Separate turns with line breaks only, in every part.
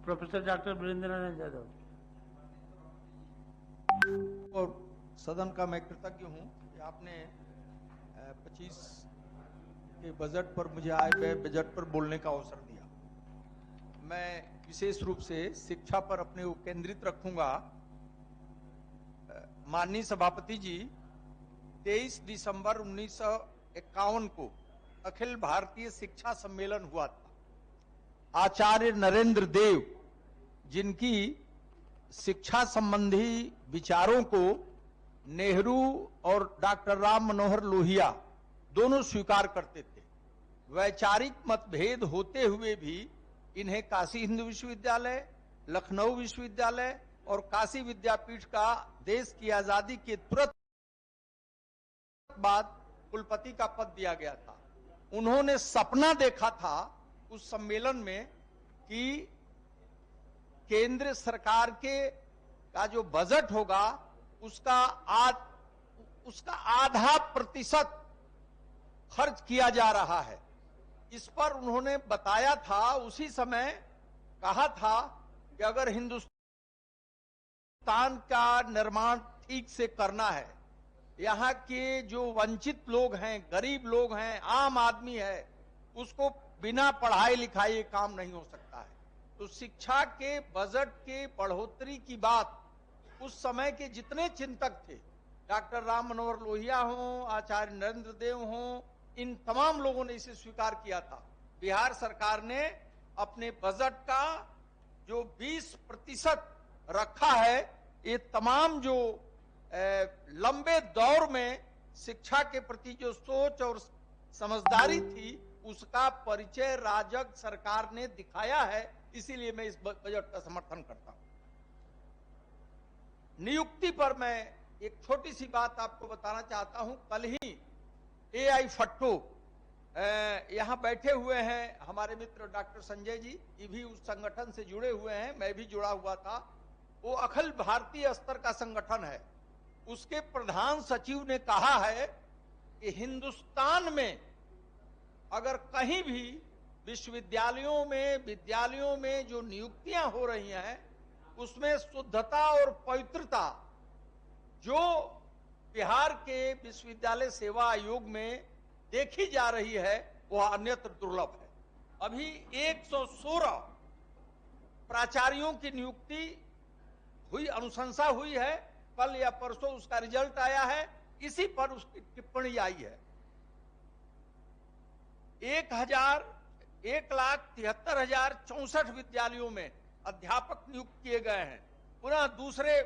Professor doctor Virendra Narayan Yadav.
और सदन का मैं कृतज्ञ हूं कि आपने 25 के बजट पर मुझे आए हुए बजट पर बोलने का अवसर दिया। मैं विशेष रूप से शिक्षा पर अपने को केंद्रित रखूंगा। माननीय सभापति जी, 23 दिसंबर 1951 को अखिल भारतीय शिक्षा सम्मेलन हुआ था। आचार्य नरेंद्र देव, जिनकी शिक्षा संबंधी विचारों को नेहरू और डॉक्टर राम मनोहर लोहिया दोनों स्वीकार करते थे। वैचारिक मतभेद होते हुए भी इन्हें काशी हिंदू विश्वविद्यालय, लखनऊ विश्वविद्यालय और काशी विद्यापीठ का देश की आजादी के तुरंत बाद कुलपति का पद दिया गया था। उन्होंने सपना देखा था उस सम्मेलन में कि केंद्र सरकार के का जो बजट होगा उसका आधा प्रतिशत खर्च किया जा रहा है। इस पर उन्होंने बताया था, उसी समय कहा था कि अगर हिंदुस्तान का निर्माण ठीक से करना है, यहाँ के जो वंचित लोग हैं, गरीब लोग हैं, आम आदमी है, उसको बिना पढ़ाई लिखाई काम नहीं हो सकता है। तो शिक्षा के बजट के बढ़ोतरी की बात उस समय के जितने चिंतक थे, डॉक्टर राम मनोहर लोहिया हों, आचार्य नरेंद्र देव हों, इन तमाम लोगों ने इसे स्वीकार किया था। बिहार सरकार ने अपने बजट का जो 20% रखा है, ये तमाम जो लंबे दौर में शिक्षा के प्रति जो सोच और समझदारी थी, उसका परिचय राजग सरकार ने दिखाया है। इसीलिए मैं इस बजट का समर्थन करता हूं। नियुक्ति पर मैं एक छोटी सी बात आपको बताना चाहता हूं। कल ही एआई फट्टो यहां बैठे हुए हैं हमारे मित्र डॉक्टर संजय जी, ये भी उस संगठन से जुड़े हुए हैं, मैं भी जुड़ा हुआ था। वो अखिल भारतीय स्तर का संगठन है। उसके प्रधान सचिव ने कहा है कि हिंदुस्तान में अगर कहीं भी विश्वविद्यालयों में, विद्यालयों में जो नियुक्तियां हो रही हैं, उसमें शुद्धता और पवित्रता जो बिहार के विश्वविद्यालय सेवा आयोग में देखी जा रही है, वह अन्यत्र दुर्लभ है। अभी 116 प्राचार्यों की नियुक्ति हुई, अनुशंसा हुई है। कल या परसों उसका रिजल्ट आया है, इसी पर उसकी टिप्पणी आई है। 1,73,064 विद्यालयों में अध्यापक नियुक्त किए गए हैं। पुनः दूसरे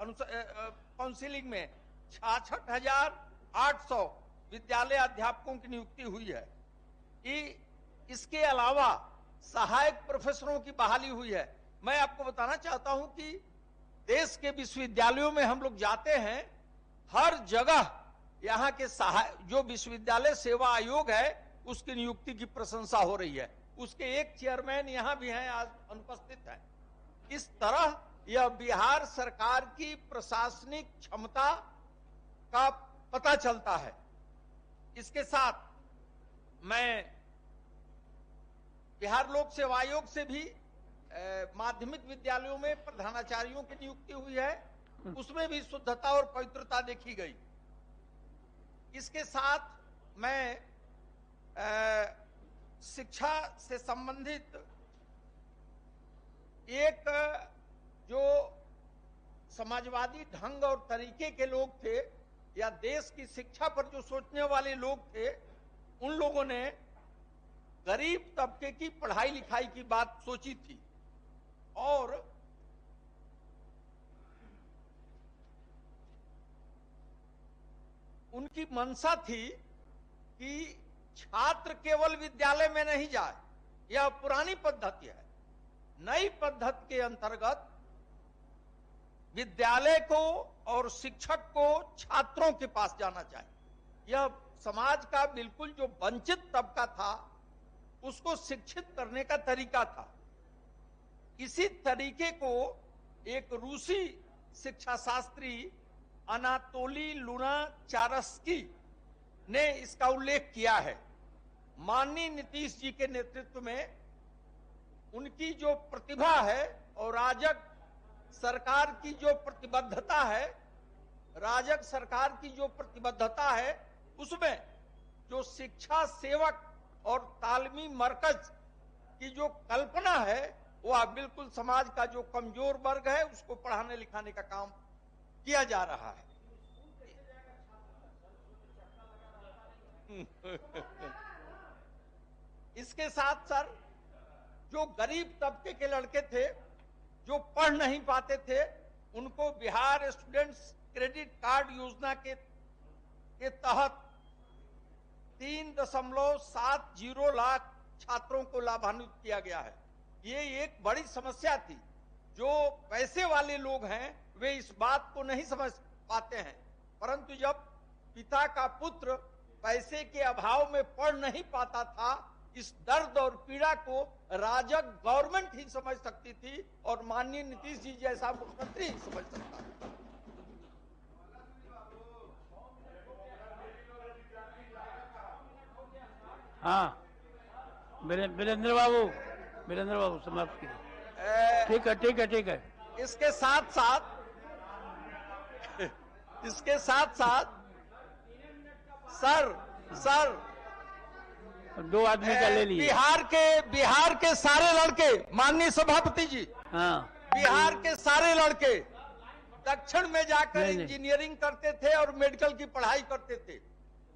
काउंसिलिंग में 66,800 विद्यालय अध्यापकों की नियुक्ति हुई है। इसके अलावा सहायक प्रोफेसरों की बहाली हुई है। मैं आपको बताना चाहता हूं कि देश के विश्वविद्यालयों में हम लोग जाते हैं, हर जगह यहाँ के जो विश्वविद्यालय सेवा आयोग है, उसकी नियुक्ति की प्रशंसा हो रही है। उसके एक चेयरमैन यहाँ भी हैं, आज अनुपस्थित हैं। इस तरह यह बिहार सरकार की प्रशासनिक क्षमता का पता चलता है। इसके साथ मैं बिहार लोक सेवा आयोग से भी माध्यमिक विद्यालयों में प्रधानाचार्यों की नियुक्ति हुई है, उसमें भी शुद्धता और पवित्रता देखी गई। इसके साथ मैं शिक्षा से संबंधित एक जो समाजवादी ढंग और तरीके के लोग थे, या देश की शिक्षा पर जो सोचने वाले लोग थे, उन लोगों ने गरीब तबके की पढ़ाई लिखाई की बात सोची थी। और उनकी मंशा थी कि छात्र केवल विद्यालय में नहीं जाए। यह पुरानी पद्धति है। नई पद्धति के अंतर्गत विद्यालय को और शिक्षक को छात्रों के पास जाना चाहिए। यह समाज का बिल्कुल जो वंचित तबका था, उसको शिक्षित करने का तरीका था। इसी तरीके को एक रूसी शिक्षा शास्त्री अनातोली लुनाचारस्की ने इसका उल्लेख किया है। माननीय नीतीश जी के नेतृत्व में उनकी जो प्रतिभा है और राजग सरकार की जो प्रतिबद्धता है, राजग सरकार की जो प्रतिबद्धता है, उसमें जो शिक्षा सेवक और तालमी मरकज की जो कल्पना है, वह बिल्कुल समाज का जो कमजोर वर्ग है उसको पढ़ाने लिखाने का काम किया जा रहा है। इसके साथ सर, जो गरीब तबके के लड़के थे जो पढ़ नहीं पाते थे, उनको बिहार स्टूडेंट्स क्रेडिट कार्ड योजना के तहत 3.70 लाख छात्रों को लाभान्वित किया गया है। ये एक बड़ी समस्या थी। जो पैसे वाले लोग हैं वे इस बात को नहीं समझ पाते हैं, परंतु जब पिता का पुत्र पैसे के अभाव में पढ़ नहीं पाता था, इस दर्द और पीड़ा को राजग गवर्नमेंट ही समझ सकती थी और माननीय नीतीश जी जैसा मुख्यमंत्री ही समझ सकता था।
हाँ, वीरेंद्र बाबू समाप्त कीजिए। ठीक है।
इसके साथ साथ सर
दो आदमी का ले लिए।
बिहार के सारे लड़के, माननीय सभापति जी,
हाँ,
बिहार के सारे लड़के दक्षिण में जाकर
नहीं।
इंजीनियरिंग करते थे और मेडिकल की पढ़ाई करते थे।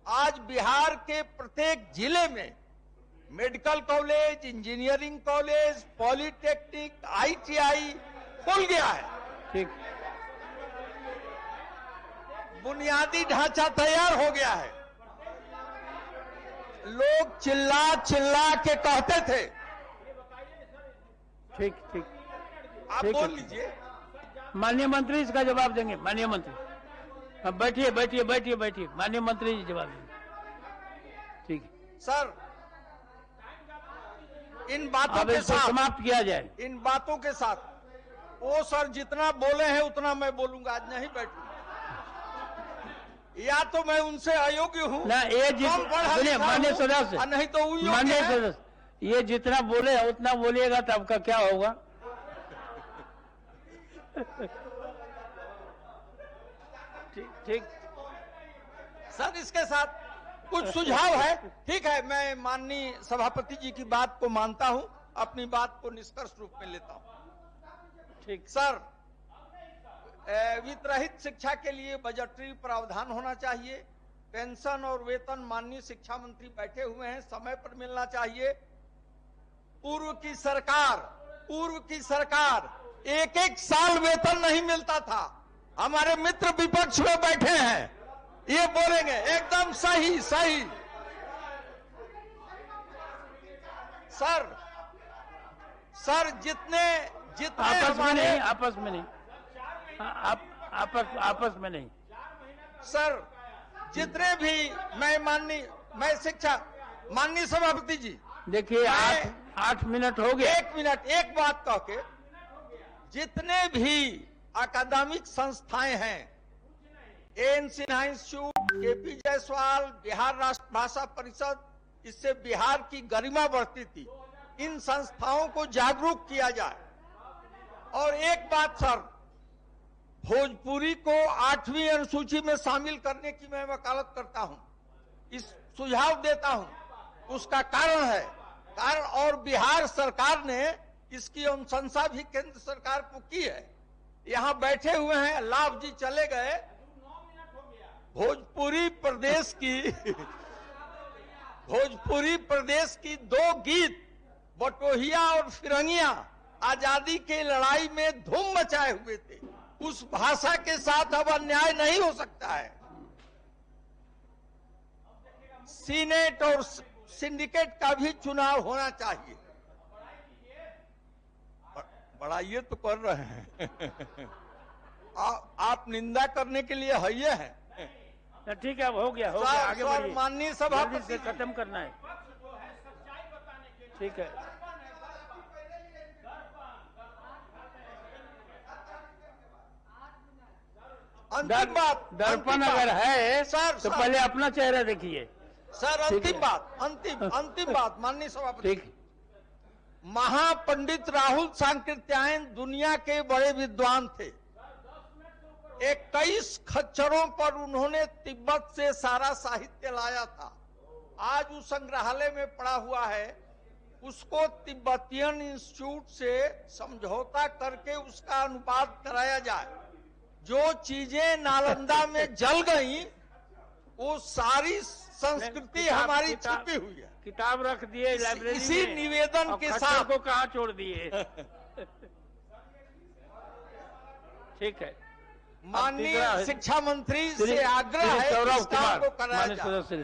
आज बिहार के प्रत्येक जिले में medical college, engineering college, polytechnic, ITI खुल गया है।
ठीक,
बुनियादी ढांचा तैयार हो गया है। लोग चिल्ला के कहते थे।
ठीक।
आप
ठीक
बोल
है।
लीजिए।
माननीय मंत्री इसका जवाब देंगे। माननीय मंत्री, अब बैठिए। माननीय मंत्री जी जवाब देंगे। ठीक है
सर, इन बातों
अब
के
इसको
साथ
समाप्त किया जाए।
इन बातों के साथ वो सर जितना बोले हैं उतना मैं बोलूंगा, आज नहीं बैठूंगा। या तो मैं उनसे अयोग्य हूँ
ना, ये माननीय सदस्य,
नहीं तो
माननीय सदस्य, ये जितना बोले उतना बोलिएगा तो आपका क्या होगा? ठीक
सर, इसके साथ कुछ सुझाव है। ठीक है, मैं माननीय सभापति जी की बात को मानता हूं, अपनी बात को निष्कर्ष रूप में लेता हूं।
ठीक
सर, वित्तरहित शिक्षा के लिए बजटरी प्रावधान होना चाहिए। पेंशन और वेतन माननीय शिक्षा मंत्री बैठे हुए हैं, समय पर मिलना चाहिए। पूर्व की सरकार एक साल वेतन नहीं मिलता था। हमारे मित्र विपक्ष में बैठे हैं, ये बोलेंगे एकदम सही। सर जितने
आपस में नहीं।
सर, जितने भी मैं शिक्षा, माननीय सभापति जी
देखिए, 8 मिनट हो गए।
1 मिनट, एक बात कह के, जितने भी अकादमिक संस्थाएं हैं, N Sinha institute, KP Jaiswal, Bihar Rashtrabhasha Parishad, इससे बिहार की गरिमा बढ़ती थी। इन संस्थाओं को जागरूक किया जाए। और एक बात सर, भोजपुरी को 8वीं अनुसूची में शामिल करने की मैं वकालत करता हूं, इस सुझाव देता हूं। उसका कारण और बिहार सरकार ने इसकी अनुशंसा भी केंद्र सरकार को की है। यहां बैठे हुए हैं, लाभ जी चले गए। भोजपुरी प्रदेश की 2 गीत, बटोहिया और फिरंगिया, आजादी की लड़ाई में धूम मचाए हुए थे। उस भाषा के साथ अब अन्याय नहीं हो सकता है। सीनेट और सिंडिकेट का भी चुनाव होना चाहिए। बढ़ाइए तो कर रहे हैं। आप निंदा करने के लिए है हैं।
ठीक है, अब हो गया, आगे बढ़िए।
माननीय सभापति
से खत्म करना है। ठीक है,
अंतिम बात,
दर्पण अगर है
सर,
तो पहले अपना चेहरा देखिए।
सर, अंतिम बात माननीय सभापति,
ठीक,
महापंडित राहुल सांकृत्यायन दुनिया के बड़े विद्वान थे। 21 खच्चरों पर उन्होंने तिब्बत से सारा साहित्य लाया था। आज उस संग्रहालय में पड़ा हुआ है, उसको तिब्बतियन इंस्टीट्यूट से समझौता करके उसका अनुवाद कराया जाए। जो चीजें नालंदा में जल गई वो सारी संस्कृति हमारी छिपी हुई है।
किताब रख दिए लाइब्रेरी में,
इसी निवेदन के साथ
को कहाँ छोड़ दिए। ठीक है,
माननीय शिक्षा मंत्री से आग्रह है
सौरभ
इस काम
कुमार
को कराया जाए।
सदस्य